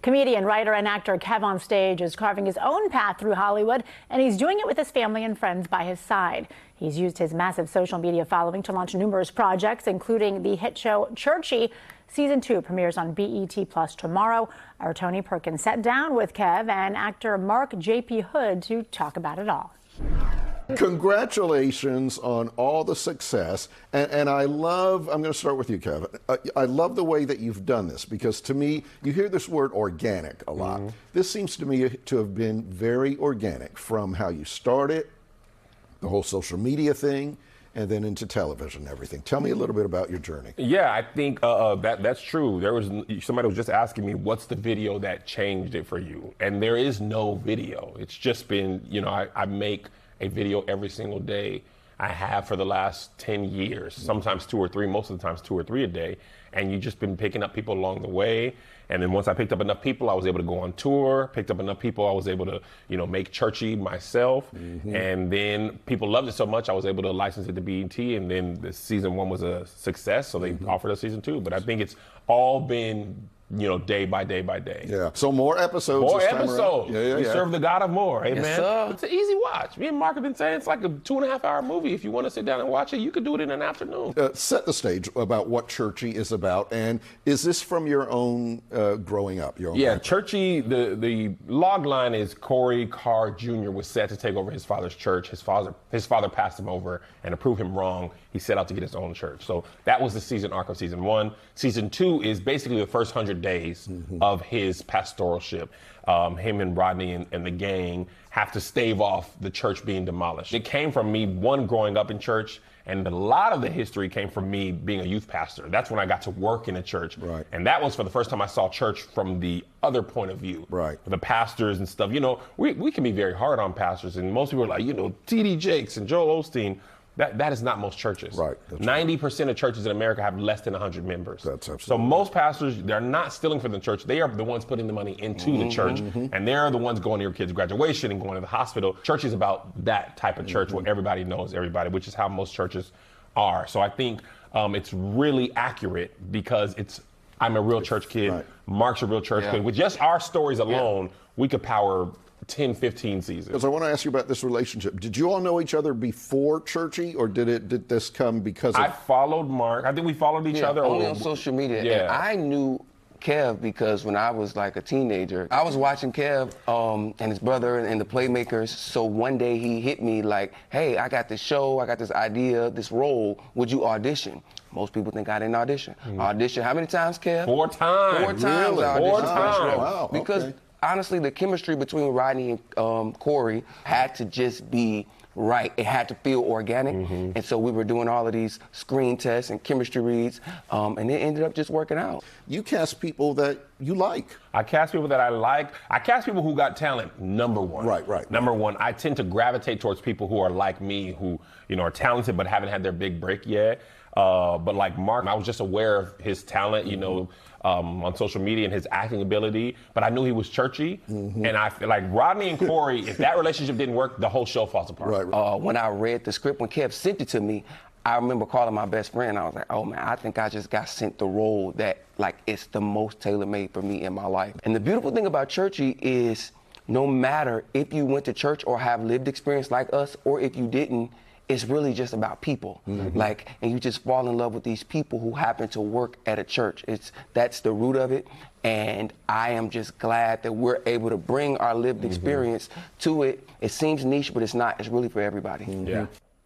Comedian, writer, and actor KevOnStage's is carving his own path through Hollywood, and he's doing it with his family and friends by his side. He's used his massive social media following to launch numerous projects, including the hit show Churchy. Season 2 premieres on BET Plus tomorrow. Our Tony Perkins sat down with Kev and actor Mark J.P. Hood to talk about it all. Congratulations on all the success. And I love, I'm going to start with you, Kevin. I love the way that you've done this, because to me, you hear this word organic a lot. This seems to me to have been very organic, from how you started, the whole social media thing, and then into television and everything. Tell me a little bit about your journey. Yeah, I think that's true. There was somebody was just asking me, what's the video that changed it for you? And there is no video. It's just been, you know, I make a video every single day. I have for the last 10 years, sometimes 2 or 3, most of the times 2 or 3 a day. And you've just been picking up people along the way. And then once I picked up enough people, I was able to go on tour. Picked up enough people, I was able to, you know, make Churchy myself. And then people loved it so much, I was able to license it to BET. And then the season 1 was a success, so they offered us season 2. But I think it's all been, you know, day by day by day. Yeah. So more episodes. More this time episodes. around. We serve the God of more. Amen. Yes, sir. It's an easy watch. Me and Mark have been saying it's like a 2.5-hour movie. If you want to sit down and watch it, you could do it in an afternoon. Set the stage about what Churchy is about, and is this from your own growing up? Your own Yeah, background? Churchy. The log line is Corey Carr Jr. was set to take over his father's church. His father passed him over, and to prove him wrong, he set out to get his own church. So that was the season arc of season 1. Season 2 is basically the first 100 days of his pastoralship. Him and Rodney and the gang have to stave off the church being demolished. It came from me, one, growing up in church, and a lot of the history came from me being a youth pastor. That's when I got to work in a church. Right. And that was for the first time I saw church from the other point of view. Right. The pastors and stuff. You know, we can be very hard on pastors, and most people are like, you know, T.D. Jakes and Joel Osteen. That is not most churches. Right. 90% of churches in America have less than 100 members. That's absolutely. So most pastors, they're not stealing from the church. They are the ones putting the money into the church, and they're the ones going to your kids' graduation and going to the hospital. Church is about that type of church where everybody knows everybody, which is how most churches are. So I think it's really accurate, because I'm a real church kid. Right. Mark's a real church kid. With just our stories alone, we could power 10, 15 seasons. Because I want to ask you about this relationship. Did you all know each other before Churchy, or did this come because of... I followed Mark. I think we followed each other. Only on social media. Yeah. And I knew Kev because when I was like a teenager, I was watching Kev and his brother and the Playmakers. So one day he hit me like, hey, I got this show, I got this idea, this role, would you audition? Most people think I didn't audition. Audition how many times, Kev? 4 times. 4 times. Really? I auditioned 4 for this times. role. Wow, because okay. Honestly, the chemistry between Rodney and Corey had to just be right. It had to feel organic. And so we were doing all of these screen tests and chemistry reads, and it ended up just working out. You cast people that you like. I cast people that I like. I cast people who got talent, number one. Right. Number one, I tend to gravitate towards people who are like me, who, you know, are talented but haven't had their big break yet. But like Mark, I was just aware of his talent, you know, on social media and his acting ability, but I knew he was churchy. And I feel like Rodney and Corey, if that relationship didn't work, the whole show falls apart. Right. When I read the script, when Kev sent it to me, I remember calling my best friend. I was like, oh man, I think I just got sent the role that like it's the most tailor-made for me in my life. And the beautiful thing about Churchy is no matter if you went to church or have lived experience like us, or if you didn't, it's really just about people. Like, and you just fall in love with these people who happen to work at a church. That's the root of it. And I am just glad that we're able to bring our lived experience to it. It seems niche, but it's not. It's really for everybody. Yeah.